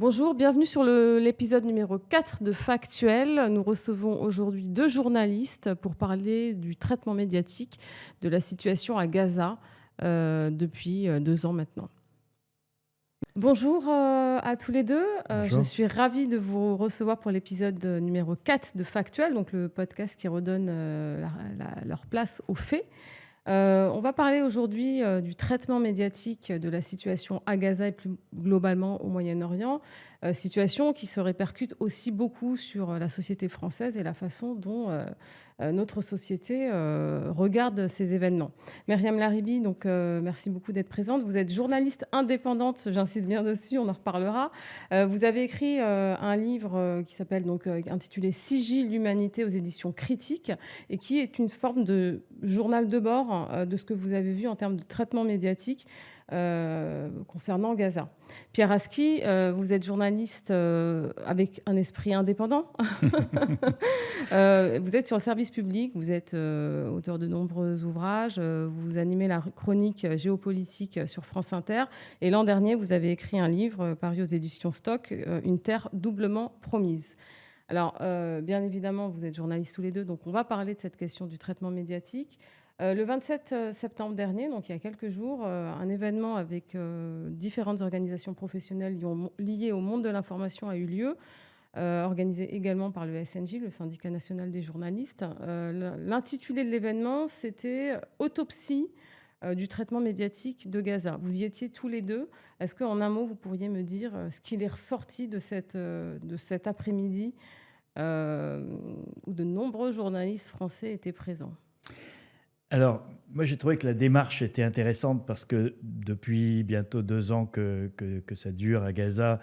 Bonjour, bienvenue sur l'épisode numéro 4 de Factuel. Nous recevons aujourd'hui deux journalistes pour parler du traitement médiatique de la situation à Gaza depuis 2 ans maintenant. Bonjour à tous les deux. Je Bonjour. suis ravie de vous recevoir pour l'épisode numéro 4 de Factuel, donc le podcast qui redonne leur place aux faits. On va parler aujourd'hui du traitement médiatique de la situation à Gaza et plus globalement au Moyen-Orient, situation qui se répercute aussi beaucoup sur la société française et la façon dont notre société regarde ces événements. Myriam Laribi, donc merci beaucoup d'être présente. Vous êtes journaliste indépendante, j'insiste bien dessus, on en reparlera. Vous avez écrit un livre qui s'appelle donc intitulé Sigil l'humanité aux éditions critiques et qui est une forme de journal de bord de ce que vous avez vu en termes de traitement médiatique concernant Gaza. Pierre Aski, vous êtes journaliste avec un esprit indépendant. Vous êtes sur le service public, vous êtes auteur de nombreux ouvrages, vous animez la chronique géopolitique sur France Inter. Et l'an dernier, vous avez écrit un livre paru aux éditions Stock, Une terre doublement promise. Alors, bien évidemment, vous êtes journalistes tous les deux, donc on va parler de cette question du traitement médiatique. Le 27 septembre dernier, donc il y a quelques jours, un événement avec différentes organisations professionnelles liées au monde de l'information a eu lieu, organisé également par le SNJ, le syndicat national des journalistes. L'intitulé de l'événement, c'était « Autopsie du traitement médiatique de Gaza ». Vous y étiez tous les deux. Est-ce qu'en un mot, vous pourriez me dire ce qu'il est ressorti de cet après-midi où de nombreux journalistes français étaient présents? Alors, moi, j'ai trouvé que la démarche était intéressante parce que depuis bientôt 2 ans que ça dure à Gaza,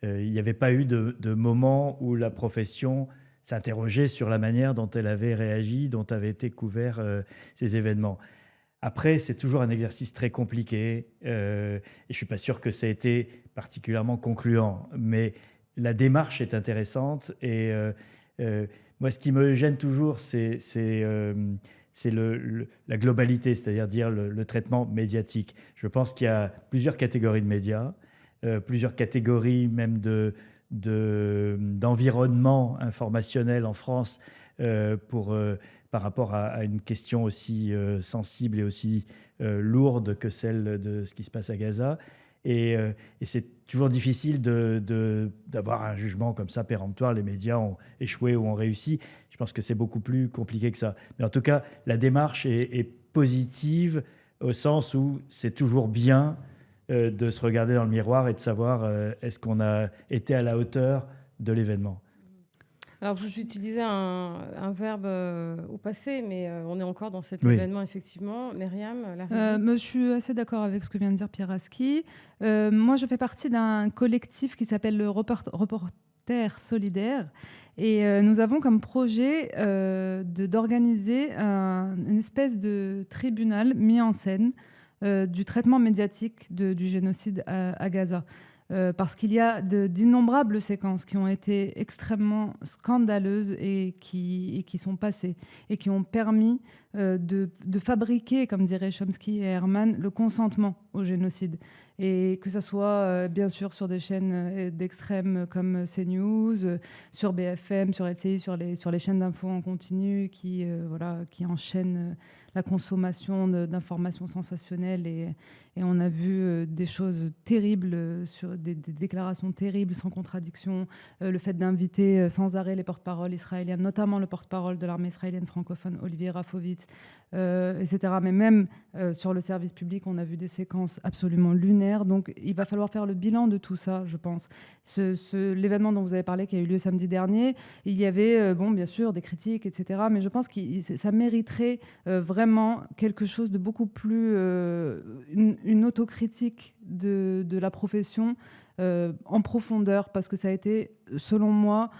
il n'y avait pas eu de moment où la profession s'interrogeait sur la manière dont elle avait réagi, dont avaient été couverts ces événements. Après, c'est toujours un exercice très compliqué et je ne suis pas sûr que ça a été particulièrement concluant. Mais la démarche est intéressante et moi, ce qui me gêne toujours, c'est la globalité, c'est-à-dire dire le traitement médiatique. Je pense qu'il y a plusieurs catégories de médias, plusieurs catégories même d'environnement informationnel en France par rapport à une question aussi sensible et aussi lourde que celle de ce qui se passe à Gaza. Et c'est toujours difficile d'avoir un jugement comme ça péremptoire. Les médias ont échoué ou ont réussi. Je pense que c'est beaucoup plus compliqué que ça. Mais en tout cas, la démarche est positive au sens où c'est toujours bien de se regarder dans le miroir et de savoir est-ce qu'on a été à la hauteur de l'événement. Alors, vous utilisez un verbe au passé, mais on est encore dans cet Oui. événement, effectivement. Myriam, Laribi. Je suis assez d'accord avec ce que vient de dire Pierre Aski. Moi, je fais partie d'un collectif qui s'appelle le Reporter Solidaire. Et nous avons comme projet d'organiser une espèce de tribunal mis en scène du traitement médiatique du génocide à Gaza. Parce qu'il y a d'innombrables séquences qui ont été extrêmement scandaleuses et qui sont passées et qui ont permis de fabriquer, comme diraient Chomsky et Herman, le consentement au génocide. Et que ce soit bien sûr sur des chaînes d'extrême comme CNews, sur BFM, sur LCI, sur les chaînes d'infos en continu qui enchaînent la consommation d'informations sensationnelles. Et on a vu des choses terribles, sur des déclarations terribles, sans contradiction. Le fait d'inviter sans arrêt les porte-paroles israéliens, notamment le porte-parole de l'armée israélienne francophone, Olivier Rafovitz, etc. Mais même sur le service public, on a vu des séquences absolument lunaires. Donc il va falloir faire le bilan de tout ça, je pense. L'événement dont vous avez parlé, qui a eu lieu samedi dernier, il y avait, bien sûr, des critiques, etc. Mais je pense que ça mériterait vraiment quelque chose de beaucoup plus... une autocritique de la profession en profondeur, parce que ça a été, selon moi,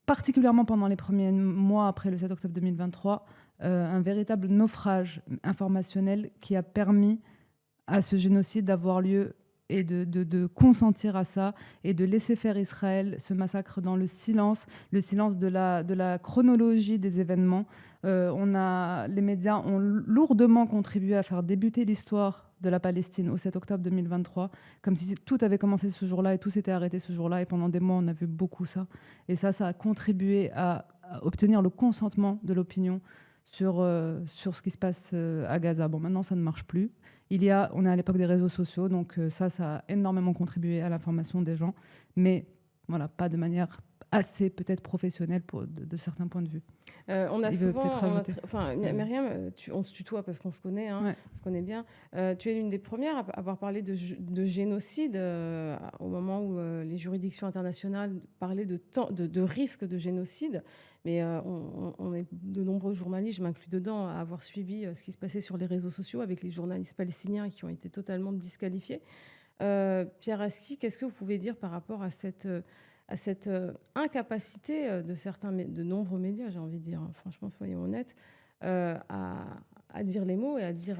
particulièrement pendant les premiers mois après le 7 octobre 2023, un véritable naufrage informationnel qui a permis à ce génocide d'avoir lieu et de consentir à ça et de laisser faire Israël ce massacre dans le silence de la chronologie des événements. Les médias ont lourdement contribué à faire débuter l'histoire de la Palestine au 7 octobre 2023, comme si tout avait commencé ce jour-là et tout s'était arrêté ce jour-là. Et pendant des mois, on a vu beaucoup ça. Et ça a contribué à obtenir le consentement de l'opinion sur ce qui se passe à Gaza. Bon, maintenant, ça ne marche plus. On est à l'époque des réseaux sociaux, donc ça a énormément contribué à l'information des gens, mais voilà, pas de manière assez peut-être professionnelle de certains points de vue. On a Il veut souvent, peut-être rajouter. Myriam, on se tutoie parce qu'on se connaît, hein, Ouais. on se connaît bien. Tu es l'une des premières à avoir parlé de génocide au moment où les juridictions internationales parlaient de risque de génocide. Mais on est de nombreux journalistes, je m'inclus dedans, à avoir suivi ce qui se passait sur les réseaux sociaux avec les journalistes palestiniens qui ont été totalement disqualifiés. Pierre Aski, qu'est-ce que vous pouvez dire par rapport à cette incapacité de nombreux médias, j'ai envie de dire, hein, franchement, soyons honnêtes, à dire les mots et à dire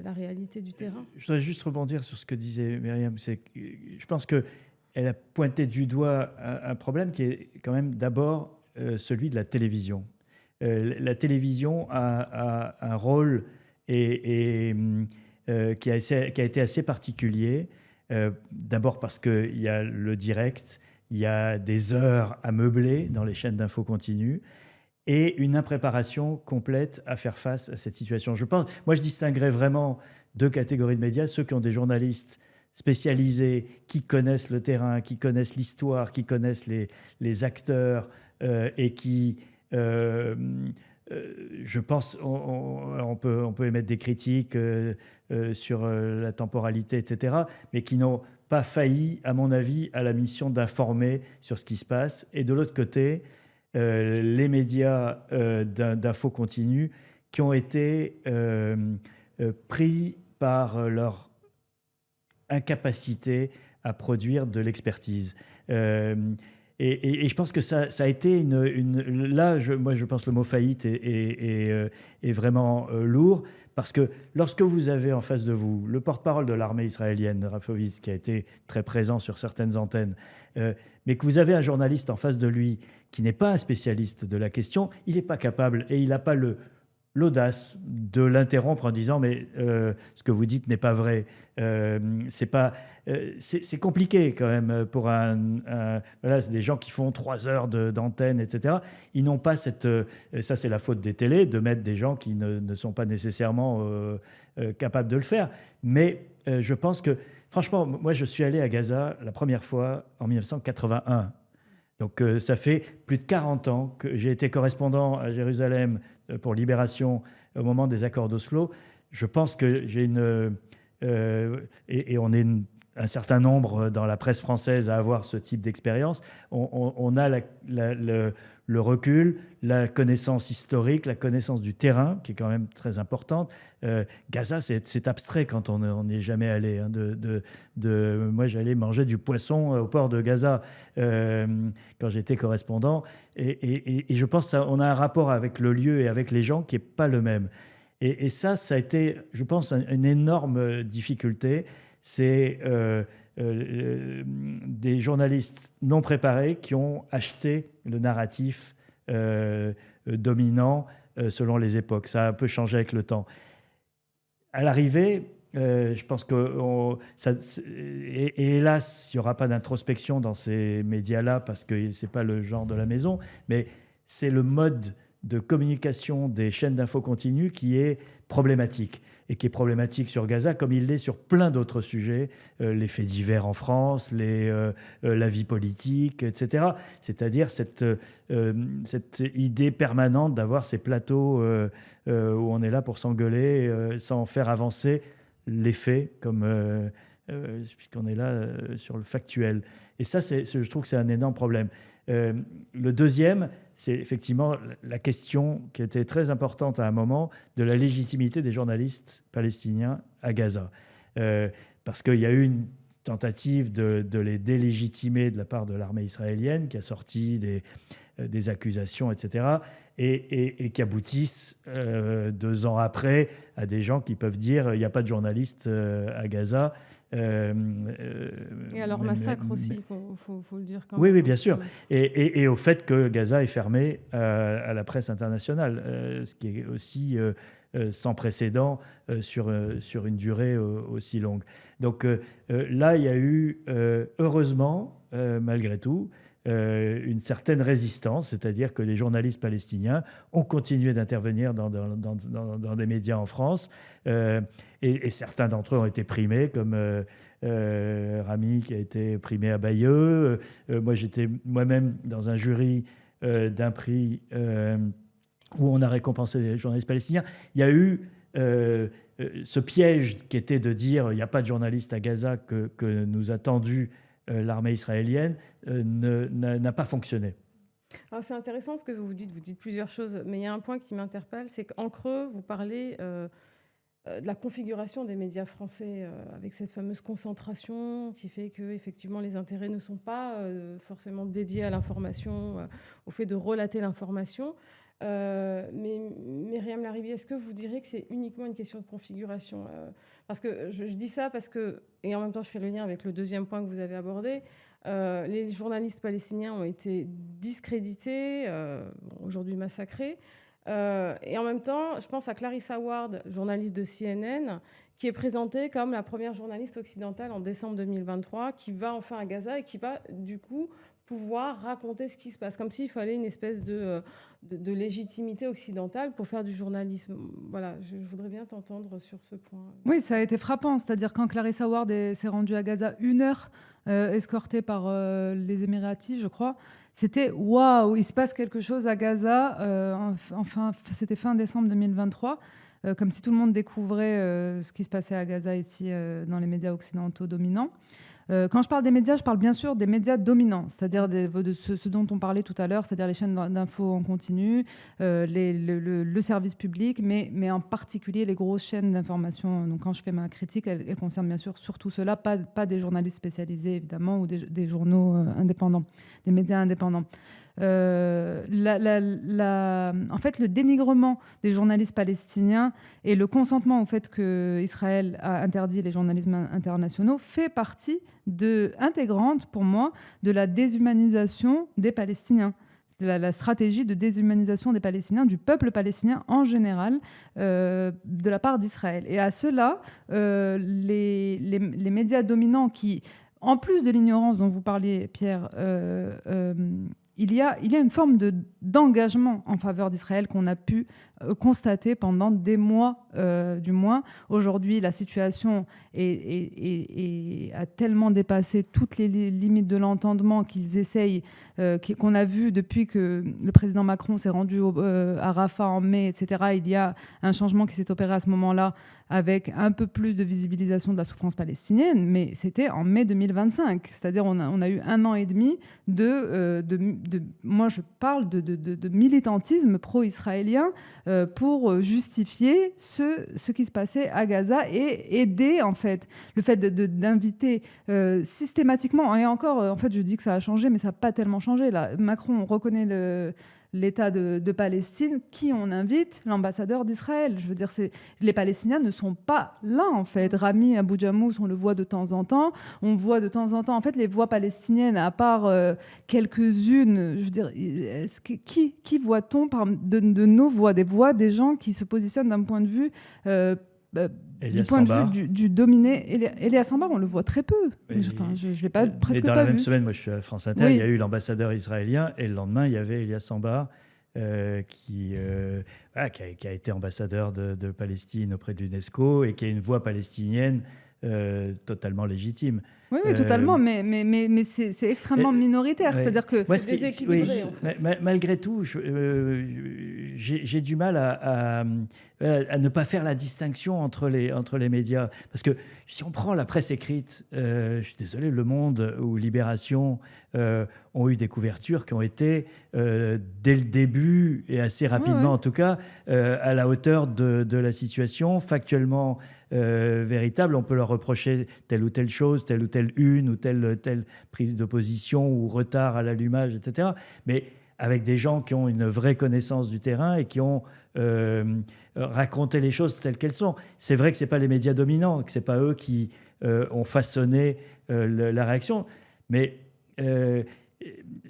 la réalité du terrain? Je voudrais juste rebondir sur ce que disait Myriam. Je pense qu'elle a pointé du doigt un problème qui est quand même d'abord celui de la télévision. La télévision a un rôle qui a été assez particulier. D'abord parce qu'il y a le direct, il y a des heures à meubler dans les chaînes d'infos continues et une impréparation complète à faire face à cette situation. Moi, je distinguerais vraiment deux catégories de médias, ceux qui ont des journalistes spécialisés, qui connaissent le terrain, qui connaissent l'histoire, qui connaissent les acteurs et qui... je pense on peut émettre des critiques sur la temporalité, etc., mais qui n'ont pas failli, à mon avis, à la mission d'informer sur ce qui se passe. Et de l'autre côté, les médias d'info continue qui ont été pris par leur incapacité à produire de l'expertise. Et je pense que ça a été là, moi je pense que le mot faillite est vraiment lourd, parce que lorsque vous avez en face de vous le porte-parole de l'armée israélienne, Rafovitz, qui a été très présent sur certaines antennes, mais que vous avez un journaliste en face de lui qui n'est pas un spécialiste de la question, il n'est pas capable et il n'a pas l'audace de l'interrompre en disant mais ce que vous dites n'est pas vrai. C'est compliqué quand même pour voilà, c'est des gens qui font 3 heures d'antenne, etc. Ils n'ont pas cette... ça, c'est la faute des télés, de mettre des gens qui ne sont pas nécessairement capables de le faire. Mais je pense que, franchement, moi, je suis allé à Gaza la première fois en 1981. Donc ça fait plus de 40 ans que j'ai été correspondant à Jérusalem pour Libération au moment des accords d'Oslo. Je pense que j'ai et on est un certain nombre dans la presse française à avoir ce type d'expérience. On a le recul, la connaissance historique, la connaissance du terrain, qui est quand même très importante. Gaza, c'est abstrait quand on n'y est jamais allé. Hein, moi, j'allais manger du poisson au port de Gaza quand j'étais correspondant. Et je pense qu'on a un rapport avec le lieu et avec les gens qui n'est pas le même. Et ça a été, je pense, une énorme difficulté. C'est des journalistes non préparés qui ont acheté le narratif dominant selon les époques. Ça a un peu changé avec le temps. À l'arrivée, je pense que... et hélas, il n'y aura pas d'introspection dans ces médias-là parce que ce n'est pas le genre de la maison, mais c'est le mode de communication des chaînes d'infos continues qui est problématique, et qui est problématique sur Gaza comme il l'est sur plein d'autres sujets, les faits divers en France, la vie politique, etc. C'est-à-dire cette idée permanente d'avoir ces plateaux où on est là pour s'engueuler sans faire avancer les faits, puisqu'on est là sur le factuel. Et ça, je trouve que c'est un énorme problème. Le deuxième, c'est effectivement la question qui était très importante à un moment de la légitimité des journalistes palestiniens à Gaza. Parce qu'il y a eu une tentative de les délégitimer de la part de l'armée israélienne qui a sorti des accusations, etc. Et qui aboutissent 2 ans après à des gens qui peuvent dire il n'y a pas de journalistes à Gaza. Et à leur massacre aussi, il faut le dire quand même. Oui, même. bien sûr. Et au fait que Gaza est fermé à la presse internationale, ce qui est aussi sans précédent sur une durée aussi longue. Donc là, il y a eu, heureusement, malgré tout, une certaine résistance, c'est-à-dire que les journalistes palestiniens ont continué d'intervenir dans des médias en France, et certains d'entre eux ont été primés, comme Rami qui a été primé à Bayeux. Moi, j'étais moi-même dans un jury d'un prix où on a récompensé les journalistes palestiniens. Il y a eu ce piège qui était de dire il n'y a pas de journalistes à Gaza que nous a tendu l'armée israélienne n'a pas fonctionné. Alors, c'est intéressant ce que vous dites plusieurs choses, mais il y a un point qui m'interpelle, c'est qu'en creux, vous parlez de la configuration des médias français avec cette fameuse concentration qui fait que effectivement les intérêts ne sont pas forcément dédiés à l'information, au fait de relater l'information. Mais Myriam Larrivé, est-ce que vous direz que c'est uniquement une question de configuration parce que je dis ça parce que, et en même temps je fais le lien avec le deuxième point que vous avez abordé, les journalistes palestiniens ont été discrédités, aujourd'hui massacrés. Et en même temps, je pense à Clarissa Ward, journaliste de CNN, qui est présentée comme la première journaliste occidentale en décembre 2023, qui va enfin à Gaza et qui va du coup pouvoir raconter ce qui se passe, comme s'il fallait une espèce de légitimité occidentale pour faire du journalisme. Voilà, je voudrais bien t'entendre sur ce point. Oui, ça a été frappant, c'est-à-dire quand Clarissa Ward s'est rendue à Gaza 1 heure, escortée par les Émiratis, je crois, c'était waouh, il se passe quelque chose à Gaza. Enfin, c'était fin décembre 2023, comme si tout le monde découvrait ce qui se passait à Gaza ici dans les médias occidentaux dominants. Quand je parle des médias, je parle bien sûr des médias dominants, c'est-à-dire de ce dont on parlait tout à l'heure, c'est-à-dire les chaînes d'infos en continu, le service public, mais en particulier les grosses chaînes d'information. Donc quand je fais ma critique, elle concerne bien sûr surtout cela, pas des journalistes spécialisés évidemment, ou des journaux indépendants, des médias indépendants. En fait, le dénigrement des journalistes palestiniens et le consentement au fait qu'Israël a interdit les journalistes internationaux fait partie intégrante, pour moi, de la déshumanisation des Palestiniens, de la stratégie de déshumanisation des Palestiniens, du peuple palestinien en général, de la part d'Israël. Et à cela, les médias dominants qui, en plus de l'ignorance dont vous parliez, Pierre, il y a une forme d'engagement en faveur d'Israël qu'on a pu constater pendant des mois, du moins. Aujourd'hui, la situation a tellement dépassé toutes les limites de l'entendement qu'ils essayent, qu'on a vu depuis que le président Macron s'est rendu à Rafah en mai, etc. Il y a un changement qui s'est opéré à ce moment-là, avec un peu plus de visibilisation de la souffrance palestinienne, mais c'était en mai 2025. C'est-à-dire on a eu 1 an et demi moi je parle de militantisme pro-israélien pour justifier ce qui se passait à Gaza et aider, en fait, le fait d'inviter systématiquement, et encore, en fait, je dis que ça a changé, mais ça n'a pas tellement changé. Là, Macron reconnaît l'État de Palestine. Qui on invite? L'ambassadeur d'Israël. Je veux dire, les Palestiniens ne sont pas là, en fait. Rami Abu Jamous, on le voit de temps en temps. On voit de temps en temps, en fait, les voix palestiniennes, à part quelques-unes. Je veux dire, qui voit-on de nos voix? Des voix des gens qui se positionnent d'un point de vue... du point de vue du dominé. Elias Sambar, on le voit très peu. Je ne l'ai pas presque pas vu. Mais dans la même semaine, moi je suis à France Inter, il y a eu l'ambassadeur israélien et le lendemain, il y avait Elias Sambar qui a été ambassadeur de Palestine auprès de l'UNESCO et qui a une voix palestinienne totalement légitime. Oui, totalement, mais c'est extrêmement minoritaire. C'est-à-dire que c'est déséquilibré. En fait. Malgré tout, j'ai du mal à ne pas faire la distinction entre les médias. Parce que si on prend la presse écrite, je suis désolé, Le Monde ou Libération ont eu des couvertures qui ont été, dès le début, et assez rapidement en tout cas, à la hauteur de la situation, factuellement véritable. On peut leur reprocher telle ou telle chose, telle ou telle une, ou telle prise de position, ou retard à l'allumage, etc. Mais avec des gens qui ont une vraie connaissance du terrain et qui ont raconté les choses telles qu'elles sont. C'est vrai que ce n'est pas les médias dominants, que ce n'est pas eux qui ont façonné la réaction, mais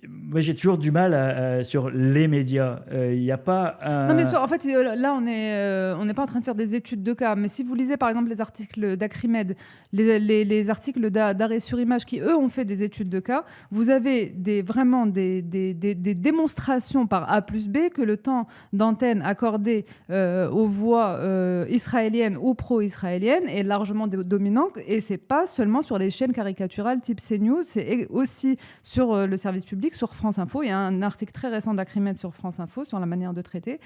moi, j'ai toujours du mal sur les médias. Il n'y a pas un... Non, mais en fait, là, on n'est pas en train de faire des études de cas. Mais si vous lisez, par exemple, les articles d'Acrimed, les articles d'Arrêt sur Image, qui, eux, ont fait des études de cas, vous avez vraiment des démonstrations par A plus B que le temps d'antenne accordé aux voix israéliennes ou pro-israéliennes est largement dominant. Et c'est pas seulement sur les chaînes caricaturales type CNews, c'est aussi sur le service public, sur France Info. Il y a un article très récent d'Acrimed sur France Info sur la manière de traiter.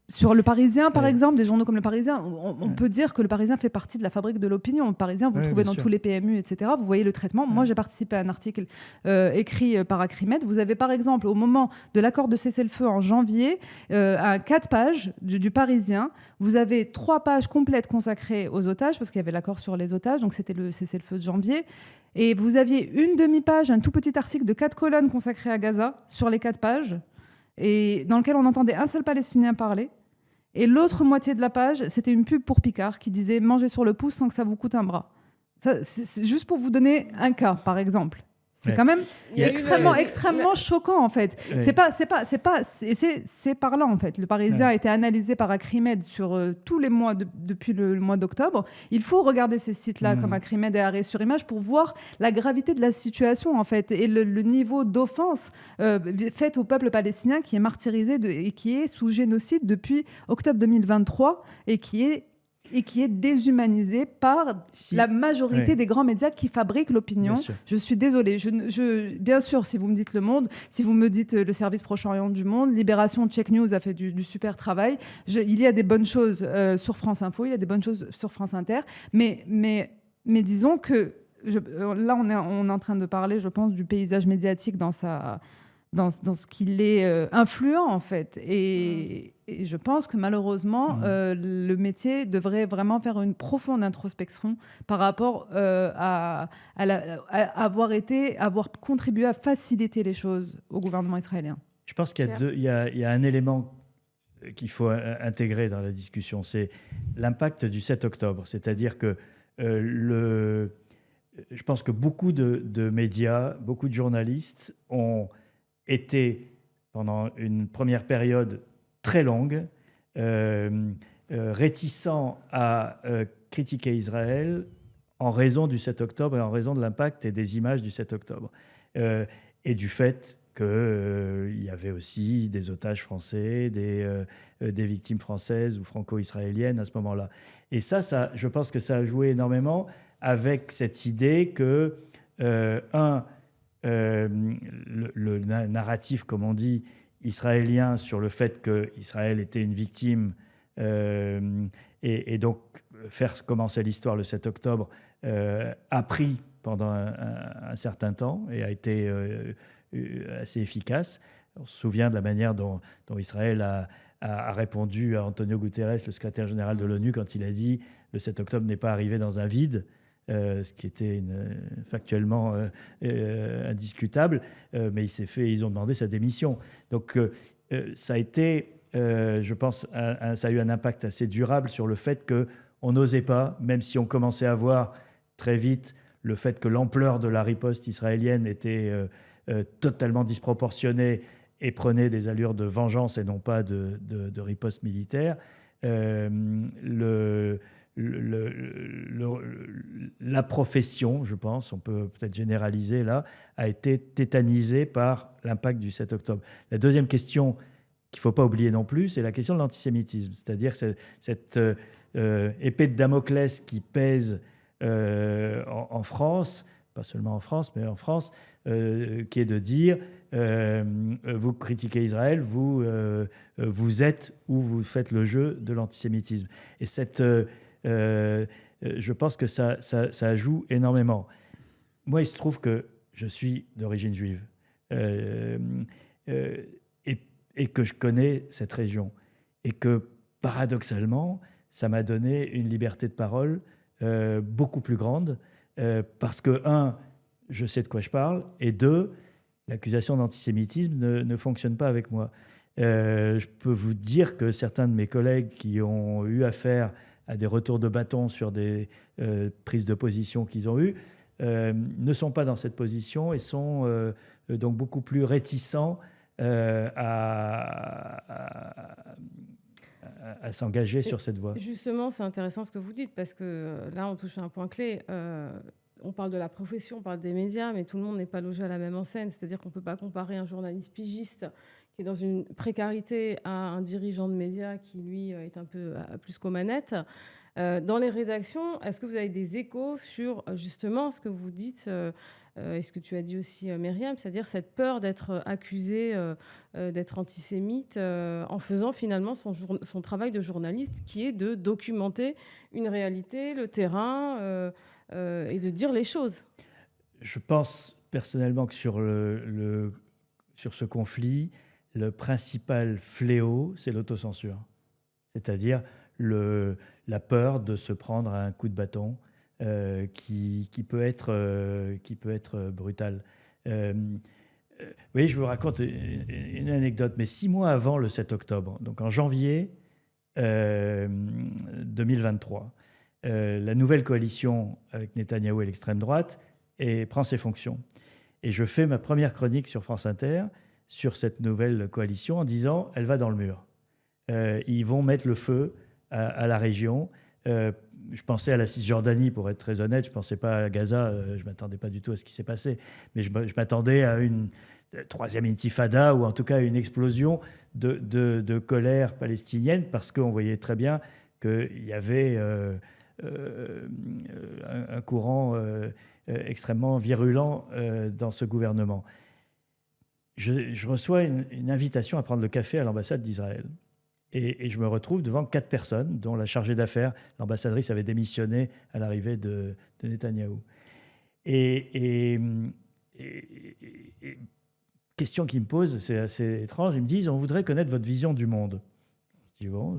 Sur le Parisien, par exemple, des journaux comme Le Parisien, on peut dire que Le Parisien fait partie de la fabrique de l'opinion. Le Parisien, vous le trouvez dans tous les PMU, etc. Vous voyez le traitement. Moi, j'ai participé à un article écrit par Acrimed. Vous avez, par exemple, au moment de l'accord de cessez-le-feu en janvier, à 4 pages du Parisien, vous avez 3 pages complètes consacrées aux otages, parce qu'il y avait l'accord sur les otages, donc c'était le cessez-le-feu de janvier. Et vous aviez une demi-page, un tout petit article de 4 colonnes consacré à Gaza, sur les 4 pages, et dans lequel on entendait un seul Palestinien parler. Et l'autre moitié de la page, c'était une pub pour Picard qui disait « Mangez sur le pouce sans que ça vous coûte un bras ». C'est juste pour vous donner un cas, par exemple. C'est quand même extrêmement choquant, en fait. Ouais. C'est parlant, en fait. Le Parisien a été analysé par Acrimed sur tous les mois depuis le mois d'octobre. Il faut regarder ces sites-là comme Acrimed et Arrêt sur Image pour voir la gravité de la situation, en fait, et le niveau d'offense faite au peuple palestinien qui est martyrisé et qui est sous génocide depuis octobre 2023 et qui est déshumanisé par la majorité des grands médias qui fabriquent l'opinion. Je suis désolée. Bien sûr, si vous me dites Le Monde, si vous me dites le service Proche-Orient du Monde, Libération, Check News a fait du super travail. Il y a des bonnes choses sur France Info, il y a des bonnes choses sur France Inter, mais disons que là, on est en train de parler, je pense, du paysage médiatique dans ce qu'il est influent, en fait. Et je pense que malheureusement, le métier devrait vraiment faire une profonde introspection par rapport à avoir contribué à faciliter les choses au gouvernement israélien. Je pense qu'il y a un élément qu'il faut intégrer dans la discussion, c'est l'impact du 7 octobre. C'est-à-dire que je pense que beaucoup de médias, beaucoup de journalistes ont été, pendant une première période très longue, réticents à critiquer Israël en raison du 7 octobre et en raison de l'impact et des images du 7 octobre. Et du fait qu'il y avait aussi des otages français, des victimes françaises ou franco-israéliennes à ce moment-là. Et ça, je pense que ça a joué énormément avec cette idée que, le narratif, comme on dit, israélien sur le fait qu'Israël était une victime et donc faire commencer l'histoire le 7 octobre a pris pendant un certain temps et a été assez efficace. On se souvient de la manière dont Israël a répondu à Antonio Guterres, le secrétaire général de l'ONU, quand il a dit « le 7 octobre n'est pas arrivé dans un vide ». Ce qui était factuellement indiscutable, mais ils ont demandé sa démission. Donc ça a été, je pense, ça a eu un impact assez durable sur le fait qu'on n'osait pas, même si on commençait à voir très vite le fait que l'ampleur de la riposte israélienne était totalement disproportionnée et prenait des allures de vengeance et non pas de riposte militaire. La profession, je pense, on peut peut-être généraliser là, a été tétanisée par l'impact du 7 octobre. La deuxième question qu'il ne faut pas oublier non plus, c'est la question de l'antisémitisme. C'est-à-dire cette épée de Damoclès qui pèse en France, pas seulement en France, mais en France, qui est de dire vous critiquez Israël, vous êtes ou vous faites le jeu de l'antisémitisme. Et je pense que ça joue énormément. Moi, il se trouve que je suis d'origine juive et que je connais cette région. Et que, paradoxalement, ça m'a donné une liberté de parole beaucoup plus grande parce que, je sais de quoi je parle, et 2, l'accusation d'antisémitisme ne fonctionne pas avec moi. Je peux vous dire que certains de mes collègues qui ont eu affaire à des retours de bâton sur des prises de position qu'ils ont eues ne sont pas dans cette position et sont donc beaucoup plus réticents à s'engager sur cette voie. Justement, c'est intéressant ce que vous dites, parce que là, on touche à un point clé. On parle de la profession, on parle des médias, mais tout le monde n'est pas logé à la même enseigne. C'est-à-dire qu'on ne peut pas comparer un journaliste pigiste qui est dans une précarité à un dirigeant de médias qui, lui, est un peu plus qu'aux manettes. Dans les rédactions, est-ce que vous avez des échos sur justement ce que vous dites et ce que tu as dit aussi, Myriam, c'est-à-dire cette peur d'être accusé d'être antisémite en faisant finalement son travail de journaliste, qui est de documenter une réalité, le terrain, et de dire les choses. Je pense personnellement que sur ce conflit, le principal fléau, c'est l'autocensure. C'est-à-dire la peur de se prendre un coup de bâton qui peut être brutal. Oui, je vous raconte une anecdote, mais 6 mois avant le 7 octobre, donc en janvier 2023, la nouvelle coalition avec Netanyahou et l'extrême droite prend ses fonctions. Et je fais ma première chronique sur France Inter sur cette nouvelle coalition en disant « elle va dans le mur ». Ils vont mettre le feu à la région. Je pensais à la Cisjordanie, pour être très honnête. Je ne pensais pas à Gaza. Je ne m'attendais pas du tout à ce qui s'est passé. Mais je m'attendais à une troisième intifada, ou en tout cas à une explosion de colère palestinienne, parce qu'on voyait très bien qu'il y avait un courant extrêmement virulent dans ce gouvernement. Je reçois une invitation à prendre le café à l'ambassade d'Israël. Et je me retrouve devant 4 personnes, dont la chargée d'affaires. L'ambassadrice avait démissionné à l'arrivée de Netanyahou. Et question qu'ils me posent, c'est assez étrange. Ils me disent « on voudrait connaître votre vision du monde ». Je dis « bon,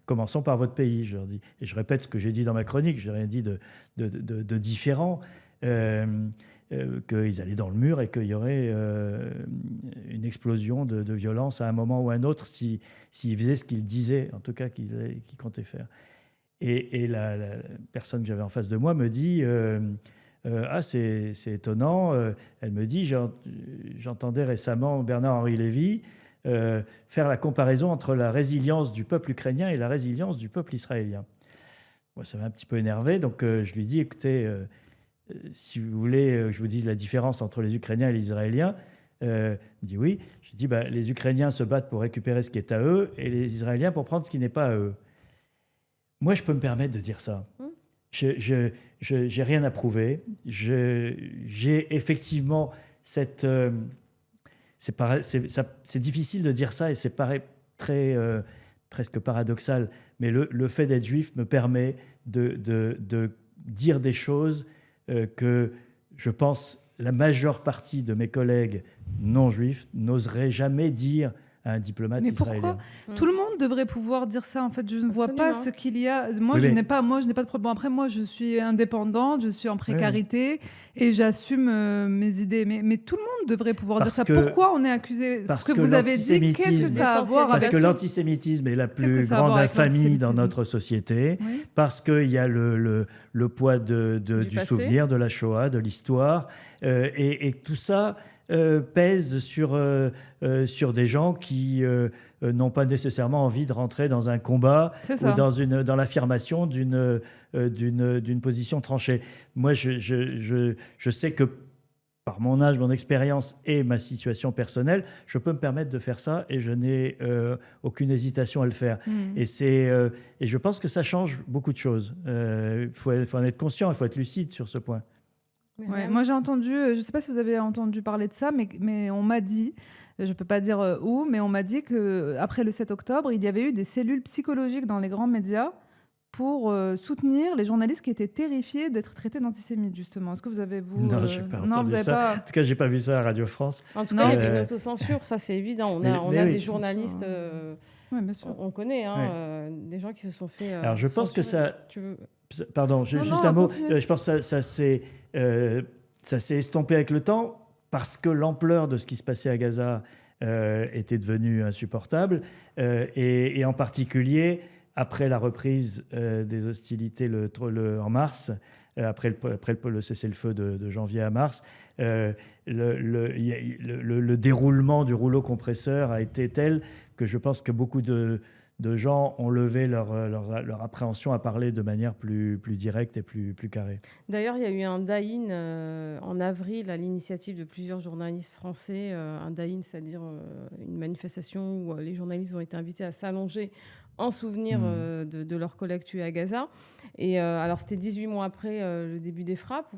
commençons par votre pays », je leur dis. Et je répète ce que j'ai dit dans ma chronique. Je n'ai rien dit de différent. Qu'ils allaient dans le mur et qu'il y aurait une explosion de violence à un moment ou à un autre s'ils faisaient ce qu'ils disaient, en tout cas qu'ils comptaient faire. Et la personne que j'avais en face de moi me dit ah, c'est étonnant. Elle me dit j'entendais récemment Bernard-Henri Lévy faire la comparaison entre la résilience du peuple ukrainien et la résilience du peuple israélien. Moi, ça m'a un petit peu énervé, donc je lui dis écoutez, si vous voulez, je vous dise la différence entre les Ukrainiens et les Israéliens. Il me dit oui. Je dis les Ukrainiens se battent pour récupérer ce qui est à eux et les Israéliens pour prendre ce qui n'est pas à eux. Moi, je peux me permettre de dire ça. Je n'ai rien à prouver. J'ai effectivement cette... c'est difficile de dire ça et c'est très presque paradoxal, mais le fait d'être juif me permet de dire des choses que je pense la majeure partie de mes collègues non juifs n'oseraient jamais dire à un diplomate israélien. Mais pourquoi tout le monde devrait pouvoir dire ça? En fait, je ne vois pas ce qu'il y a. Moi, oui, je n'ai pas de problème. Bon, après, moi, je suis indépendante, je suis en précarité et j'assume mes idées. Mais tout le monde devrait pouvoir dire ça. Pourquoi on est accusé? Ce que vous avez dit, qu'est-ce que ça a à voir avec... Parce que l'antisémitisme est la plus grande infamie dans notre société. Oui. Parce qu'il y a le poids du souvenir, de la Shoah, de l'histoire. Et tout ça... pèse sur des gens qui n'ont pas nécessairement envie de rentrer dans un combat ou dans l'affirmation d'une position tranchée. Moi, je sais que par mon âge, mon expérience et ma situation personnelle, je peux me permettre de faire ça et je n'ai aucune hésitation à le faire. Et je pense que ça change beaucoup de choses. Il faut en être conscient, il faut être lucide sur ce point. Ouais, moi j'ai entendu, je ne sais pas si vous avez entendu parler de ça, mais on m'a dit, je ne peux pas dire où, mais on m'a dit qu'après le 7 octobre, il y avait eu des cellules psychologiques dans les grands médias pour soutenir les journalistes qui étaient terrifiés d'être traités d'antisémites, justement. Est-ce que vous avez... Non, je n'ai pas entendu ça. En tout cas, je n'ai pas vu ça à Radio France. En tout cas, il y avait une autocensure, ça c'est évident. On a des journalistes... Oui, bien sûr. On connaît des gens qui se sont fait... Alors, je pense que ça... Tu veux... Pardon, juste un mot. Je pense que ça s'est estompé avec le temps parce que l'ampleur de ce qui se passait à Gaza était devenue insupportable. Et en particulier, après la reprise des hostilités en mars, après le cessez-le-feu de janvier à mars. Le déroulement du rouleau compresseur a été tel que je pense que beaucoup de gens ont levé leur appréhension à parler de manière plus directe et plus carrée. D'ailleurs, il y a eu un die-in en avril à l'initiative de plusieurs journalistes français. Un die-in, c'est-à-dire une manifestation où les journalistes ont été invités à s'allonger en souvenir de leurs collègues tués à Gaza. Et alors, c'était 18 mois après le début des frappes.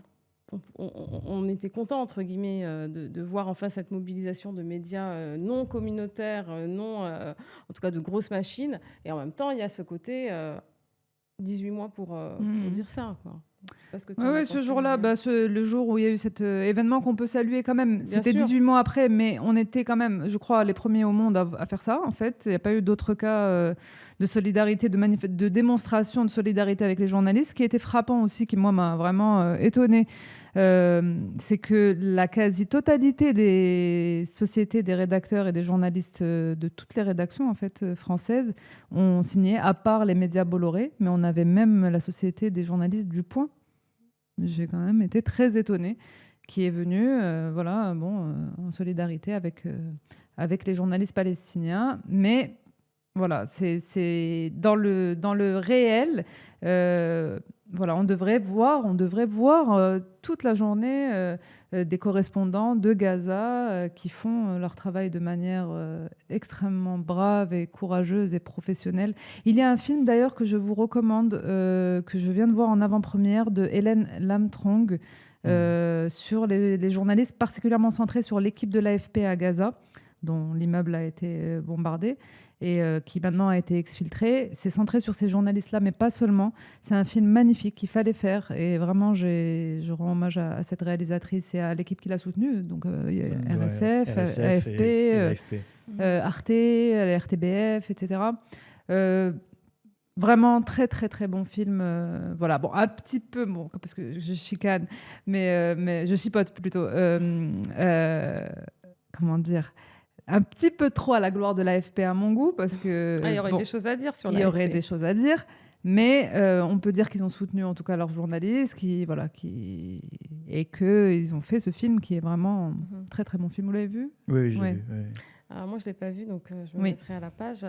On était content, entre guillemets, de voir enfin cette mobilisation de médias non communautaires, en tout cas de grosses machines. Et en même temps, il y a ce côté 18 mois pour dire ça, quoi. Oui, ce jour-là, le jour où il y a eu cet événement qu'on peut saluer quand même, c'était sûr. 18 mois après, mais on était quand même, je crois, les premiers au monde à faire ça, en fait. Il n'y a pas eu d'autres cas de solidarité, de démonstration de solidarité avec les journalistes. Ce qui était frappant aussi, qui moi m'a vraiment étonnée, c'est que la quasi-totalité des sociétés, des rédacteurs et des journalistes de toutes les rédactions en fait, françaises ont signé, à part les médias Bolloré, mais on avait même la société des journalistes du Point. J'ai quand même été très étonnée, qui est venue en solidarité avec les journalistes palestiniens. Mais voilà, c'est dans le réel. On devrait voir toute la journée des correspondants de Gaza qui font leur travail de manière extrêmement brave et courageuse et professionnelle. Il y a un film d'ailleurs que je vous recommande, que je viens de voir en avant-première, de Hélène Lamtrong, sur les journalistes particulièrement centrés sur l'équipe de l'AFP à Gaza, dont l'immeuble a été bombardé et qui maintenant a été exfiltré. C'est centré sur ces journalistes-là, mais pas seulement. C'est un film magnifique qu'il fallait faire. Et vraiment, je rends hommage à cette réalisatrice et à l'équipe qui l'a soutenue. Donc, il y a RSF, AFP, Arte, la RTBF, etc. Vraiment très très très bon film. Voilà, bon, un petit peu, bon, parce que je chicane, mais je chipote plutôt. Comment dire, un petit peu trop à la gloire de l'AFP à mon goût, parce que il y aurait des choses à dire sur l'AFP. Il y aurait des choses à dire, mais on peut dire qu'ils ont soutenu en tout cas leurs journalistes, et qu'ils ont fait ce film qui est vraiment très très bon film. Vous l'avez vu ? Oui, je l'ai vu. Oui. Alors moi, je ne l'ai pas vu, donc je me mettrai à la page.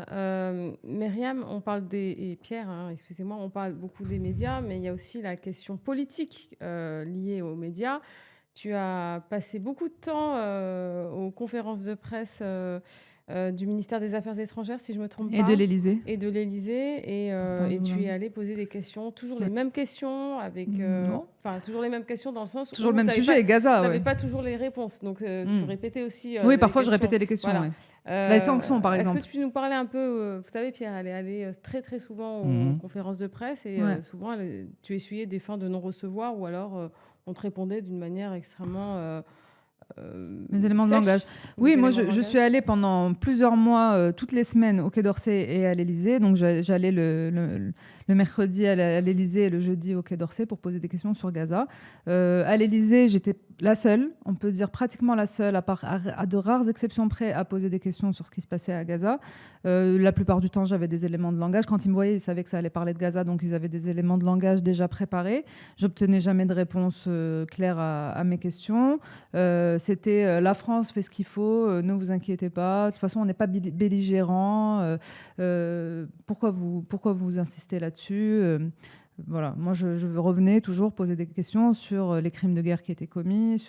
Myriam, on parle et Pierre, excusez-moi, on parle beaucoup des médias, mais il y a aussi la question politique liée aux médias. Tu as passé beaucoup de temps aux conférences de presse du ministère des Affaires étrangères, si je ne me trompe pas. Et de l'Élysée. Et de l'Élysée. Et tu es allé poser des questions, toujours les mêmes questions, toujours les mêmes questions dans le sens où... Toujours le même sujet, et Gaza. Tu n'avais pas toujours les réponses, donc tu répétais aussi oui, parfois je répétais les questions. Voilà. Les sanctions, par exemple. Est-ce que tu peux nous parler un peu... vous savez, Pierre, elle est allée très très souvent aux conférences de presse, et souvent tu essuyais des fins de non-recevoir, ou alors... on te répondait d'une manière extrêmement... les éléments de langage. Oui, moi je suis allée pendant plusieurs mois, toutes les semaines, au Quai d'Orsay et à l'Élysée. Donc j'allais le mercredi à l'Élysée et le jeudi au Quai d'Orsay pour poser des questions sur Gaza. À l'Élysée, j'étais la seule, on peut dire pratiquement la seule, à de rares exceptions près, à poser des questions sur ce qui se passait à Gaza. La plupart du temps, j'avais des éléments de langage. Quand ils me voyaient, ils savaient que ça allait parler de Gaza, donc ils avaient des éléments de langage déjà préparés. J'obtenais jamais de réponse claire à mes questions. C'était la France fait ce qu'il faut, ne vous inquiétez pas. De toute façon, on n'est pas belligérant. Pourquoi vous insistez là-dessus voilà, moi je revenais toujours poser des questions sur les crimes de guerre qui étaient commis,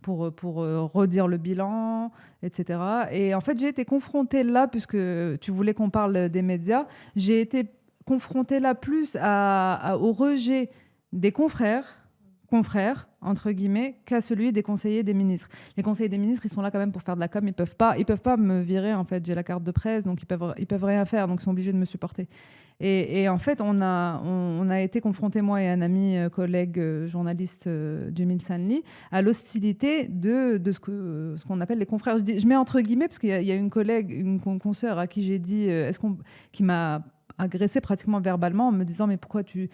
pour redire le bilan, etc. Et en fait, j'ai été confrontée là, puisque tu voulais qu'on parle des médias, j'ai été confrontée là plus au rejet des confrères, entre guillemets, qu'à celui des conseillers des ministres. Les conseillers des ministres, ils sont là quand même pour faire de la com, ils peuvent pas me virer, en fait, j'ai la carte de presse, donc ils peuvent rien faire, donc ils sont obligés de me supporter. Et en fait, on a été confrontés, moi et un ami collègue journaliste, Jamil Sanli, à l'hostilité de ce qu'on appelle les confrères. Je mets entre guillemets, parce qu'il y a une collègue, une consoeur à qui j'ai dit, qui m'a agressée pratiquement verbalement en me disant mais pourquoi tu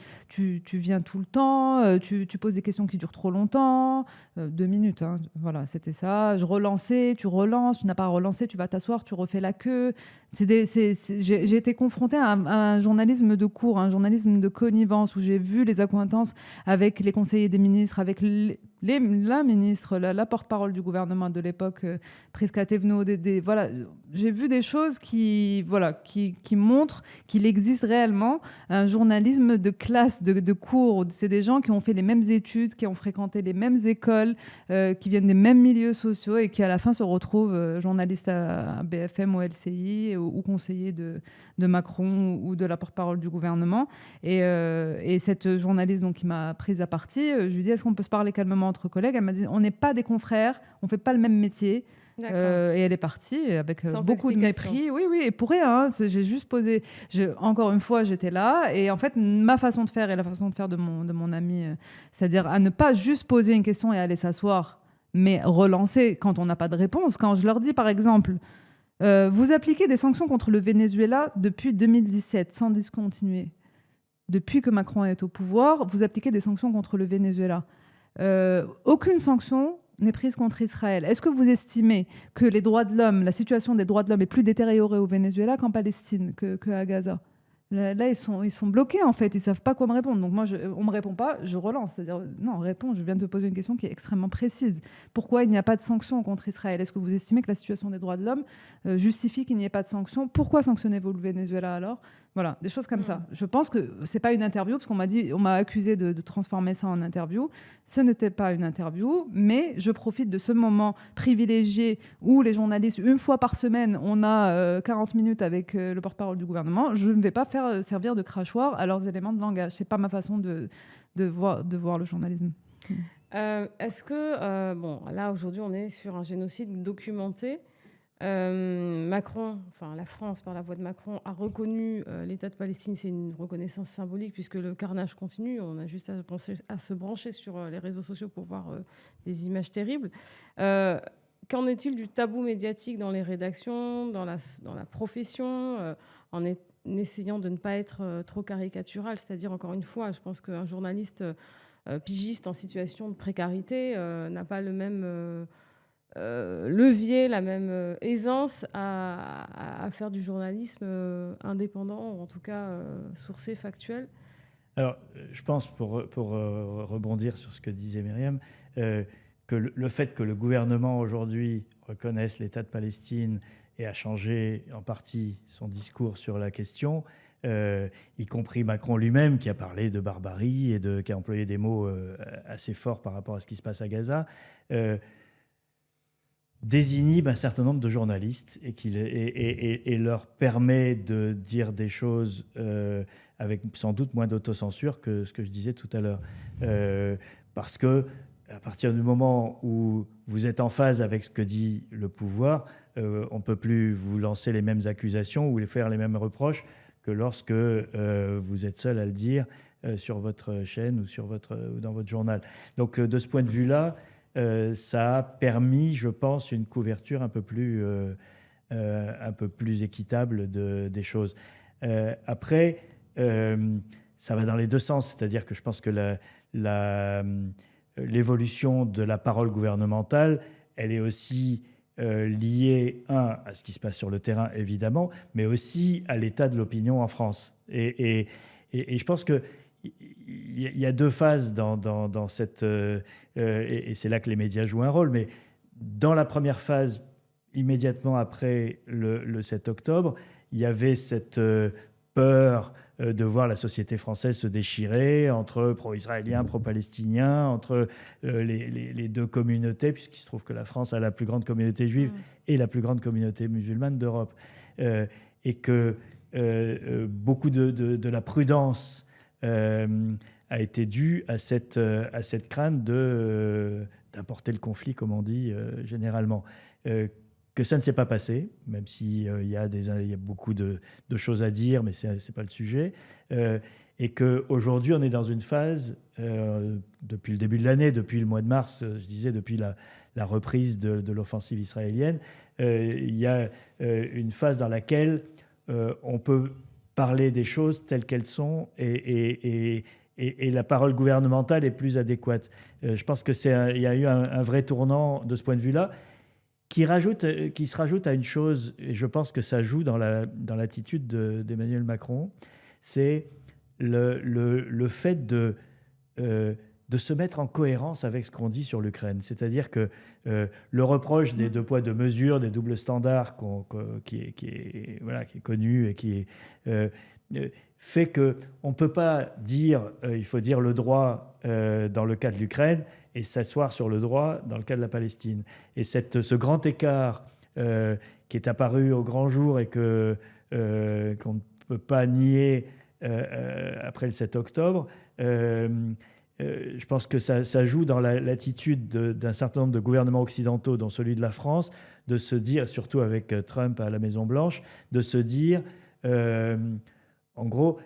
viens tout le temps, tu poses des questions qui durent trop longtemps, 2 minutes, hein, voilà, c'était ça. Je relançais, tu relances, tu n'as pas relancé, tu vas t'asseoir, tu refais la queue, J'ai été confrontée à un journalisme de cours, un journalisme de connivence, où j'ai vu les accointances avec les conseillers des ministres, avec la ministre, la porte-parole du gouvernement de l'époque, Prisca Thévenot. Voilà, j'ai vu des choses qui montrent qu'il existe réellement un journalisme de classe, de cours. C'est des gens qui ont fait les mêmes études, qui ont fréquenté les mêmes écoles, qui viennent des mêmes milieux sociaux et qui à la fin se retrouvent journalistes à BFM ou LCI ou conseillers de Macron ou de la porte-parole du gouvernement. Et cette journaliste donc, qui m'a prise à partie, je lui ai dit, est-ce qu'on peut se parler calmement entre collègues? Elle m'a dit, on n'est pas des confrères, on ne fait pas le même métier. Et elle est partie avec beaucoup de mépris. Oui, oui, et pour rien. J'ai juste posé. Encore une fois, j'étais là. Et en fait, ma façon de faire et la façon de faire de mon ami, c'est-à-dire à ne pas juste poser une question et aller s'asseoir, mais relancer quand on n'a pas de réponse. Quand je leur dis, par exemple, vous appliquez des sanctions contre le Venezuela depuis 2017, sans discontinuer. Depuis que Macron est au pouvoir, vous appliquez des sanctions contre le Venezuela. Aucune sanction n'est prise contre Israël. Est-ce que vous estimez que les droits de l'homme, la situation des droits de l'homme est plus détériorée au Venezuela qu'en Palestine, qu'à Gaza? Là, ils sont bloqués, en fait. Ils ne savent pas quoi me répondre. Donc, moi, on ne me répond pas, je relance. C'est-à-dire, non, réponds, je viens de te poser une question qui est extrêmement précise. Pourquoi il n'y a pas de sanctions contre Israël? Est-ce que vous estimez que la situation des droits de l'homme justifie qu'il n'y ait pas de sanctions? Pourquoi sanctionnez-vous le Venezuela alors? Voilà, des choses comme ça. Je pense que ce n'est pas une interview, parce on m'a accusé de transformer ça en interview. Ce n'était pas une interview, mais je profite de ce moment privilégié où les journalistes, une fois par semaine, on a 40 minutes avec le porte-parole du gouvernement. Je ne vais pas servir de crachoir à leurs éléments de langage. Ce n'est pas ma façon de voir le journalisme. Est-ce que, bon, là, aujourd'hui, on est sur un génocide documenté. Macron, enfin la France par la voix de Macron, a reconnu l'État de Palestine. C'est une reconnaissance symbolique puisque le carnage continue. On a juste à se brancher sur les réseaux sociaux pour voir des images terribles. Qu'en est-il du tabou médiatique dans les rédactions, dans la profession, en essayant de ne pas être trop caricatural? C'est-à-dire, encore une fois, je pense qu'un journaliste pigiste en situation de précarité n'a pas le même levier, la même aisance à faire du journalisme indépendant, ou en tout cas sourcé, factuel. Alors, je pense, pour rebondir sur ce que disait Myriam, que le fait que le gouvernement aujourd'hui reconnaisse l'État de Palestine et a changé en partie son discours sur la question, y compris Macron lui-même qui a parlé de barbarie et qui a employé des mots assez forts par rapport à ce qui se passe à Gaza, désinhibe un certain nombre de journalistes et leur permet de dire des choses avec sans doute moins d'autocensure que ce que je disais tout à l'heure. Parce que à partir du moment où vous êtes en phase avec ce que dit le pouvoir, on ne peut plus vous lancer les mêmes accusations ou faire les mêmes reproches que lorsque vous êtes seul à le dire sur votre chaîne ou dans votre journal. Donc de ce point de vue-là, ça a permis, je pense, une couverture un peu plus équitable des choses. Après, ça va dans les deux sens, c'est-à-dire que je pense que l'évolution de la parole gouvernementale, elle est aussi liée, à ce qui se passe sur le terrain, évidemment, mais aussi à l'état de l'opinion en France. Et je pense que il y a deux phases dans cette... et c'est là que les médias jouent un rôle. Mais dans la première phase, immédiatement après le 7 octobre, il y avait cette peur de voir la société française se déchirer entre pro-israéliens, pro-palestiniens, entre les deux communautés, puisqu'il se trouve que la France a la plus grande communauté juive et la plus grande communauté musulmane d'Europe. Et que beaucoup de la prudence a été due à cette crainte d'importer le conflit, comme on dit généralement. Que ça ne s'est pas passé, même s'il y a beaucoup de choses à dire, mais ce n'est pas le sujet. Et qu'aujourd'hui, on est dans une phase, depuis le début de l'année, depuis le mois de mars, je disais, depuis la reprise de l'offensive israélienne, il y a une phase dans laquelle on peut parler des choses telles qu'elles sont et la parole gouvernementale est plus adéquate. Je pense qu'il y a eu un vrai tournant de ce point de vue-là. qui se rajoute à une chose, et je pense que ça joue dans l'attitude d'Emmanuel Macron, c'est le fait de se mettre en cohérence avec ce qu'on dit sur l'Ukraine. C'est-à-dire que le reproche des deux poids, deux mesures, des doubles standards qui est connu et qui fait qu'on ne peut pas dire il faut dire le droit dans le cas de l'Ukraine et s'asseoir sur le droit dans le cas de la Palestine. Et ce grand écart qui est apparu au grand jour et qu'on ne peut pas nier après le 7 octobre, je pense que ça joue dans l'attitude d'un certain nombre de gouvernements occidentaux, dont celui de la France, de se dire, surtout avec Trump à la Maison-Blanche, de se dire, en gros,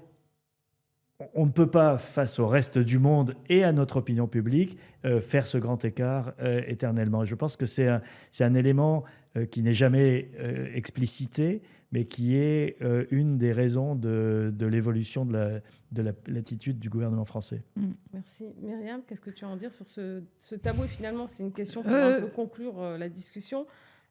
on ne peut pas, face au reste du monde et à notre opinion publique, faire ce grand écart éternellement. Et je pense que c'est un élément qui n'est jamais explicité, mais qui est une des raisons de l'évolution de l'attitude du gouvernement français. Merci. Myriam, qu'est-ce que tu as à en dire sur ce tabou? Et finalement, c'est une question pour un peu conclure la discussion.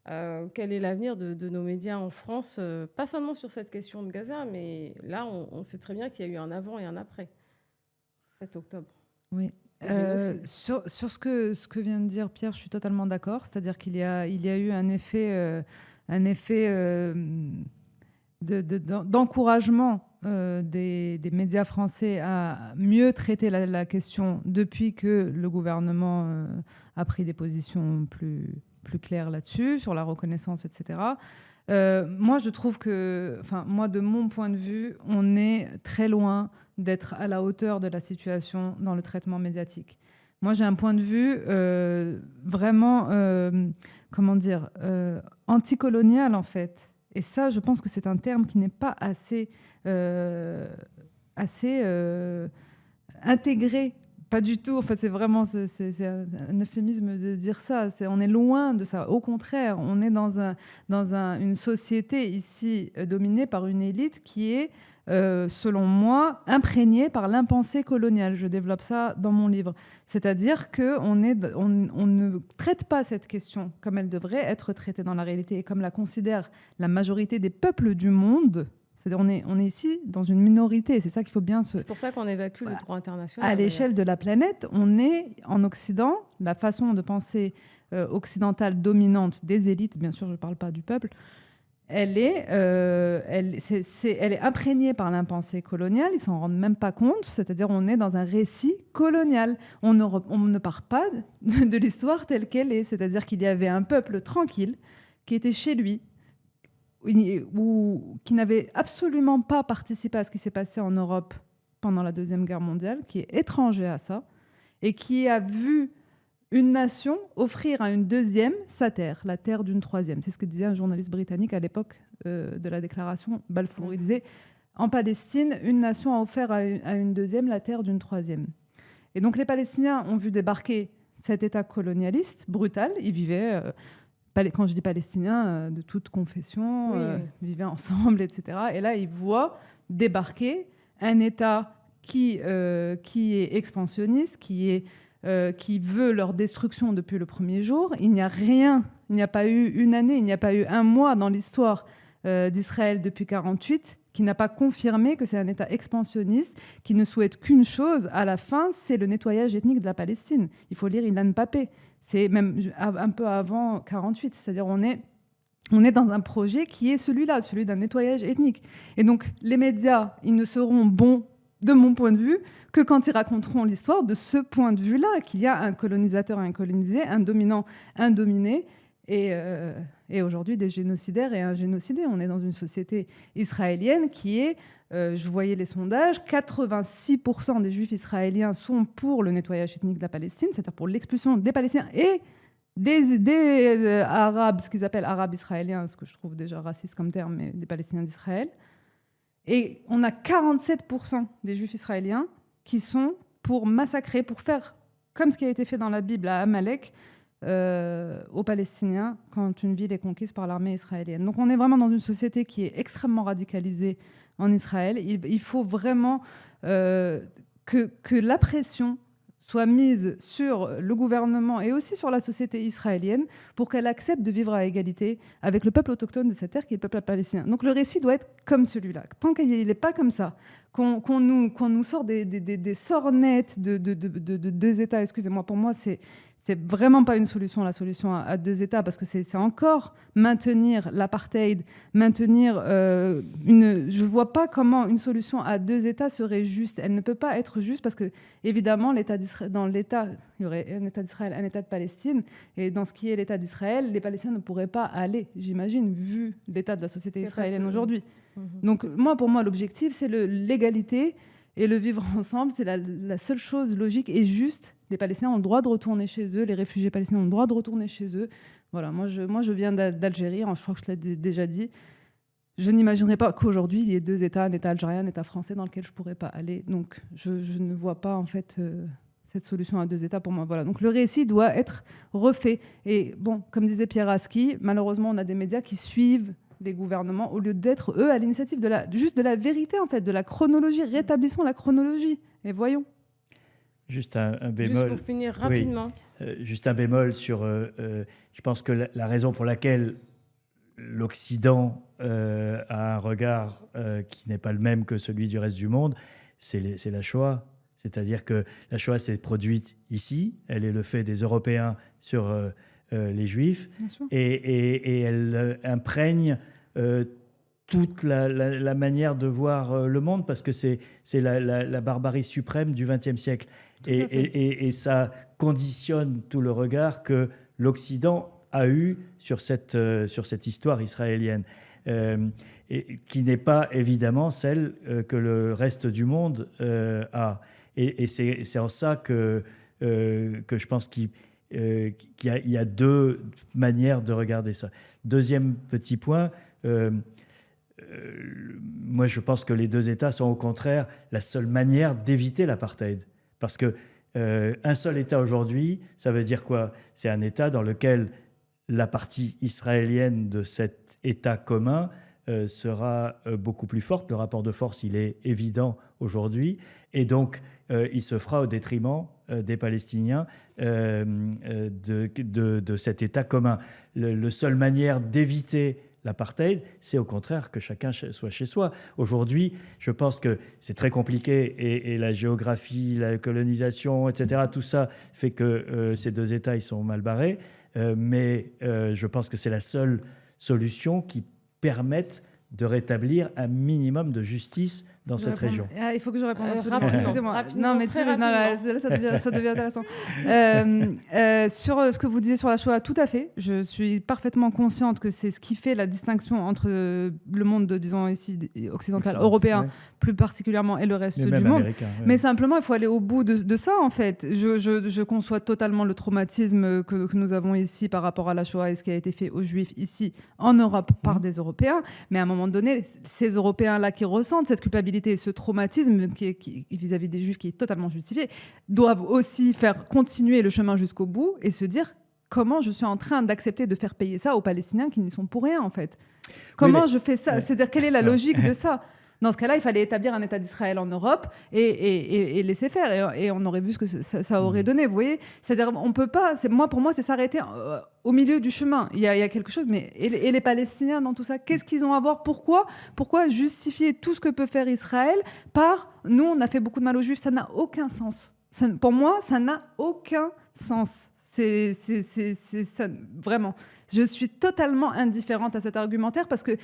Quel est l'avenir de nos médias en France, pas seulement sur cette question de Gaza, mais là, on sait très bien qu'il y a eu un avant et un après 7 octobre. Oui. Sur ce que vient de dire Pierre, je suis totalement d'accord. C'est-à-dire qu'il y a eu un effet d'encouragement des médias français à mieux traiter la question depuis que le gouvernement a pris des positions plus claires là-dessus, sur la reconnaissance, etc. Moi, je trouve que, moi, de mon point de vue, on est très loin d'être à la hauteur de la situation dans le traitement médiatique. Moi, j'ai un point de vue vraiment, anticolonial, en fait. Et ça, je pense que c'est un terme qui n'est pas assez intégré. Pas du tout. En fait, c'est vraiment c'est un euphémisme de dire ça. On est loin de ça. Au contraire, on est dans une société ici dominée par une élite qui est, selon moi, imprégnée par l'impensé colonial. Je développe ça dans mon livre. C'est-à-dire qu'on ne traite pas cette question comme elle devrait être traitée dans la réalité et comme la considère la majorité des peuples du monde. C'est-à-dire on est ici dans une minorité, c'est ça qu'il faut bien se... C'est pour ça qu'on évacue le droit international. À l'échelle de la planète, on est en Occident, la façon de penser occidentale dominante des élites, bien sûr je ne parle pas du peuple, elle est imprégnée par l'impensé colonial, ils ne s'en rendent même pas compte, c'est-à-dire on est dans un récit colonial. On ne part pas de l'histoire telle qu'elle est, c'est-à-dire qu'il y avait un peuple tranquille qui était chez lui, ou qui n'avait absolument pas participé à ce qui s'est passé en Europe pendant la Deuxième Guerre mondiale, qui est étranger à ça, et qui a vu une nation offrir à une deuxième sa terre, la terre d'une troisième. C'est ce que disait un journaliste britannique à l'époque de la déclaration Balfour. Il disait, en Palestine, une nation a offert à une deuxième la terre d'une troisième. Et donc les Palestiniens ont vu débarquer cet État colonialiste, brutal. Ils vivaient... quand je dis palestiniens, de toute confession, vivaient ensemble, etc. Et là, ils voient débarquer un État qui est expansionniste, qui veut leur destruction depuis le premier jour. Il n'y a rien, il n'y a pas eu une année, il n'y a pas eu un mois dans l'histoire d'Israël depuis 1948 qui n'a pas confirmé que c'est un État expansionniste qui ne souhaite qu'une chose, à la fin, c'est le nettoyage ethnique de la Palestine. Il faut lire Ilan Pappé. C'est même un peu avant 1948, c'est-à-dire on est dans un projet qui est celui-là, celui d'un nettoyage ethnique. Et donc les médias, ils ne seront bons, de mon point de vue, que quand ils raconteront l'histoire de ce point de vue-là, qu'il y a un colonisateur et un colonisé, un dominant, un dominé, et aujourd'hui des génocidaires et un génocidé. On est dans une société israélienne qui est... je voyais les sondages, 86% des juifs israéliens sont pour le nettoyage ethnique de la Palestine, c'est-à-dire pour l'expulsion des Palestiniens et des Arabes, ce qu'ils appellent Arabes israéliens, ce que je trouve déjà raciste comme terme, mais des Palestiniens d'Israël. Et on a 47% des juifs israéliens qui sont pour massacrer, pour faire comme ce qui a été fait dans la Bible à Amalek, aux Palestiniens quand une ville est conquise par l'armée israélienne. Donc on est vraiment dans une société qui est extrêmement radicalisée en Israël. Il faut vraiment que la pression soit mise sur le gouvernement et aussi sur la société israélienne pour qu'elle accepte de vivre à égalité avec le peuple autochtone de cette terre qui est le peuple palestinien. Donc le récit doit être comme celui-là. Tant qu'il n'est pas comme ça, qu'on nous sort des sornettes de deux États, excusez-moi, pour moi c'est vraiment pas une solution, la solution à deux États, parce que c'est encore maintenir l'apartheid, maintenir je vois pas comment une solution à deux États serait juste. Elle ne peut pas être juste parce que, évidemment, dans l'État, il y aurait un État d'Israël, un État de Palestine, et dans ce qui est l'État d'Israël, les Palestiniens ne pourraient pas aller, j'imagine, vu l'état de la société israélienne aujourd'hui. Donc, pour moi, l'objectif, c'est l'égalité et le vivre ensemble. C'est la seule chose logique et juste. Les Palestiniens ont le droit de retourner chez eux, les réfugiés palestiniens ont le droit de retourner chez eux. Voilà, moi je viens d'Algérie, je crois que je l'ai déjà dit. Je n'imaginerais pas qu'aujourd'hui, il y ait deux États, un État algérien, un État français, dans lequel je ne pourrais pas aller. Donc, je ne vois pas, en fait, cette solution à deux États pour moi. Voilà. Donc, le récit doit être refait. Et bon, comme disait Pierre Aski, malheureusement, on a des médias qui suivent les gouvernements au lieu d'être, eux, à l'initiative juste de la vérité, en fait, de la chronologie. Rétablissons la chronologie. Et voyons. Juste un bémol. Juste pour finir rapidement. Oui, juste un bémol sur... je pense que la raison pour laquelle l'Occident a un regard qui n'est pas le même que celui du reste du monde, c'est la Shoah. C'est-à-dire que la Shoah s'est produite ici, elle est le fait des Européens sur les Juifs, et elle imprègne toute la manière de voir le monde, parce que c'est la barbarie suprême du XXe siècle. Et ça conditionne tout le regard que l'Occident a eu sur cette histoire israélienne, et qui n'est pas évidemment celle que le reste du monde a. Et c'est en ça que je pense qu'il y a deux manières de regarder ça. Deuxième petit point, moi je pense que les deux États sont au contraire la seule manière d'éviter l'apartheid. Parce que un seul État aujourd'hui, ça veut dire quoi? C'est un État dans lequel la partie israélienne de cet État commun sera beaucoup plus forte. Le rapport de force, il est évident aujourd'hui. Et donc, il se fera au détriment des Palestiniens de cet État commun. La seule manière d'éviter l'apartheid, c'est au contraire que chacun soit chez soi. Aujourd'hui, je pense que c'est très compliqué et la géographie, la colonisation, etc., tout ça fait que ces deux États, ils sont mal barrés. Mais je pense que c'est la seule solution qui permette de rétablir un minimum de justice dans cette région. Il faut que je réponde absolument. Excusez-moi. Non, mais là, ça devient intéressant. Sur ce que vous disiez sur la Shoah, tout à fait. Je suis parfaitement consciente que c'est ce qui fait la distinction entre le monde, disons ici, occidental, européen, plus particulièrement, et le reste du monde. Ouais. Mais simplement, il faut aller au bout de ça, en fait. Je conçois totalement le traumatisme que nous avons ici par rapport à la Shoah et ce qui a été fait aux Juifs ici, en Europe, par des Européens. Mais à un moment donné, ces Européens-là qui ressentent cette culpabilité, ce traumatisme qui vis-à-vis des Juifs qui est totalement justifié, doivent aussi faire continuer le chemin jusqu'au bout et se dire comment je suis en train d'accepter de faire payer ça aux Palestiniens qui n'y sont pour rien, en fait. Comment je fais ça? C'est-à-dire, quelle est la logique de ça? Dans ce cas-là, il fallait établir un État d'Israël en Europe et laisser faire. Et on aurait vu ce que ça aurait donné, vous voyez. C'est-à-dire, on peut pas... Pour moi, c'est s'arrêter au milieu du chemin. Il y a quelque chose. Mais et les Palestiniens dans tout ça, qu'est-ce qu'ils ont à voir? Pourquoi justifier tout ce que peut faire Israël par « nous, on a fait beaucoup de mal aux Juifs ». Ça n'a aucun sens. Pour moi, ça n'a aucun sens. C'est ça, vraiment. Je suis totalement indifférente à cet argumentaire parce que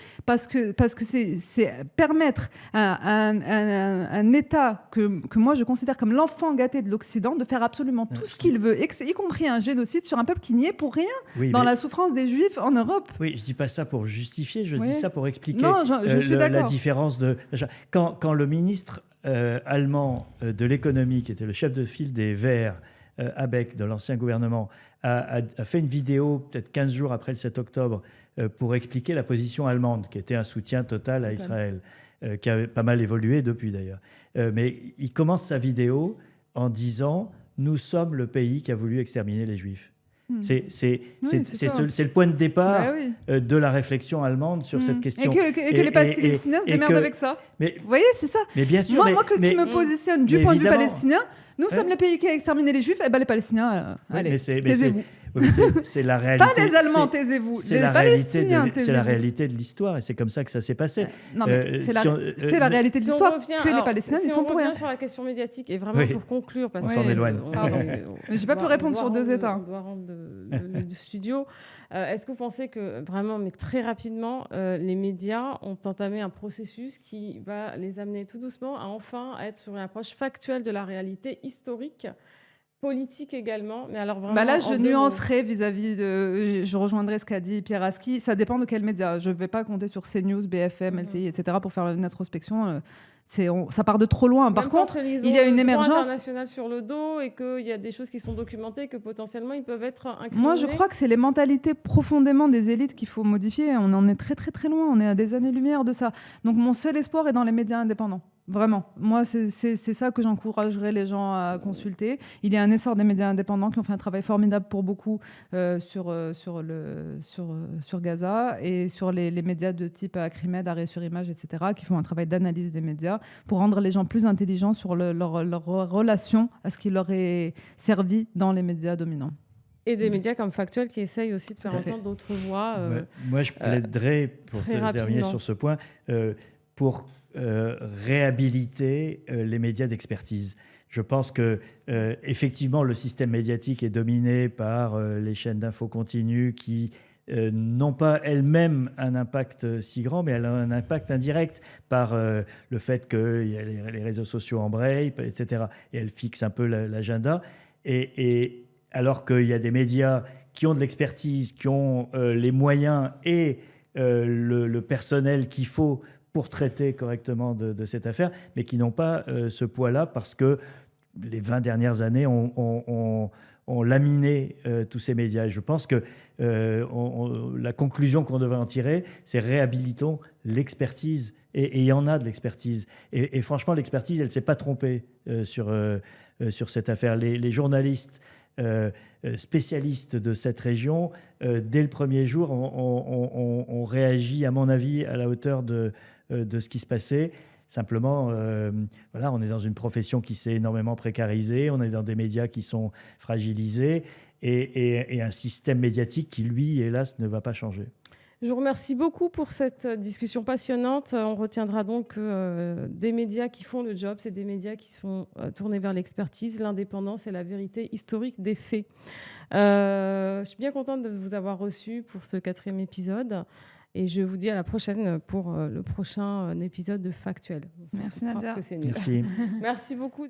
c'est permettre à un État que moi je considère comme l'enfant gâté de l'Occident de faire absolument tout ce qu'il veut, y compris un génocide sur un peuple qui n'y est pour rien dans la souffrance des Juifs en Europe. Oui, je dis pas ça pour justifier, je dis ça pour expliquer je suis la différence de... Quand le ministre allemand de l'économie, qui était le chef de file des Verts, Habeck, de l'ancien gouvernement, a fait une vidéo, peut-être 15 jours après le 7 octobre, pour expliquer la position allemande, qui était un soutien total à Israël, qui a pas mal évolué depuis d'ailleurs. Mais il commence sa vidéo en disant « Nous sommes le pays qui a voulu exterminer les Juifs ». C'est le point de départ de la réflexion allemande sur cette question. Et que les Palestiniens se démerdent avec ça. Vous voyez, c'est ça. Mais bien sûr. Moi qui me positionne du point de vue palestinien, nous sommes le pays qui a exterminé les Juifs, et les Palestiniens, allez, taisez-vous. C'est la réalité. Pas les Allemands, taisez-vous. C'est la réalité de l'histoire et c'est comme ça que ça s'est passé. Non, mais c'est la réalité de l'histoire que les Palestiniens ils sont pour rien. Si on revient sur la question médiatique et vraiment pour conclure, parce on s'en éloigne. Mais j'ai pas pu répondre sur 2 États. On doit rendre du studio. Est-ce que vous pensez que vraiment, mais très rapidement, les médias ont entamé un processus qui va les amener tout doucement à enfin être sur une approche factuelle de la réalité historique, politique également, mais alors vraiment... là, je nuancerai vis-à-vis de... Je rejoindrai ce qu'a dit Pierre Aski. Ça dépend de quel média. Je ne vais pas compter sur CNews, BFM, LCI, etc. pour faire une introspection. Ça part de trop loin. Même Par contre, il y a une émergence internationale sur le dos et qu'il y a des choses qui sont documentées que potentiellement ils peuvent être incriminés. Moi, je crois que c'est les mentalités profondément des élites qu'il faut modifier. On en est très, très, très loin. On est à des années-lumière de ça. Donc, mon seul espoir est dans les médias indépendants. Vraiment. Moi, c'est ça que j'encouragerais les gens à consulter. Il y a un essor des médias indépendants qui ont fait un travail formidable pour beaucoup sur Gaza et sur les médias de type Acrimed, Arrêt sur Image, etc., qui font un travail d'analyse des médias pour rendre les gens plus intelligents sur leur relation à ce qui leur est servi dans les médias dominants. Et des médias comme Factuel qui essayent aussi de faire entendre d'autres voix. Moi, je plaiderais, pour terminer sur ce point, pour réhabiliter les médias d'expertise. Je pense que effectivement le système médiatique est dominé par les chaînes d'infos continues qui n'ont pas elles-mêmes un impact si grand, mais elles ont un impact indirect par le fait qu'il y a les réseaux sociaux embrayent, etc. Et elles fixent un peu l'agenda. Et alors qu'il y a des médias qui ont de l'expertise, qui ont les moyens et le personnel qu'il faut pour traiter correctement de cette affaire, mais qui n'ont pas ce poids-là parce que les 20 dernières années ont laminé tous ces médias. Et je pense que la conclusion qu'on devrait en tirer, c'est réhabilitons l'expertise. Et il y en a de l'expertise. Et franchement, l'expertise, elle ne s'est pas trompée sur cette affaire. Les journalistes spécialistes de cette région, dès le premier jour, ont réagi, à mon avis, à la hauteur de ce qui se passait. Simplement, on est dans une profession qui s'est énormément précarisée, on est dans des médias qui sont fragilisés et un système médiatique qui, lui, hélas, ne va pas changer. Je vous remercie beaucoup pour cette discussion passionnante. On retiendra donc que des médias qui font le job, c'est des médias qui sont tournés vers l'expertise, l'indépendance et la vérité historique des faits. Je suis bien contente de vous avoir reçu pour ce 4e épisode. Et je vous dis à la prochaine pour le prochain épisode de Factuel. Merci Nadia. Merci. Merci beaucoup.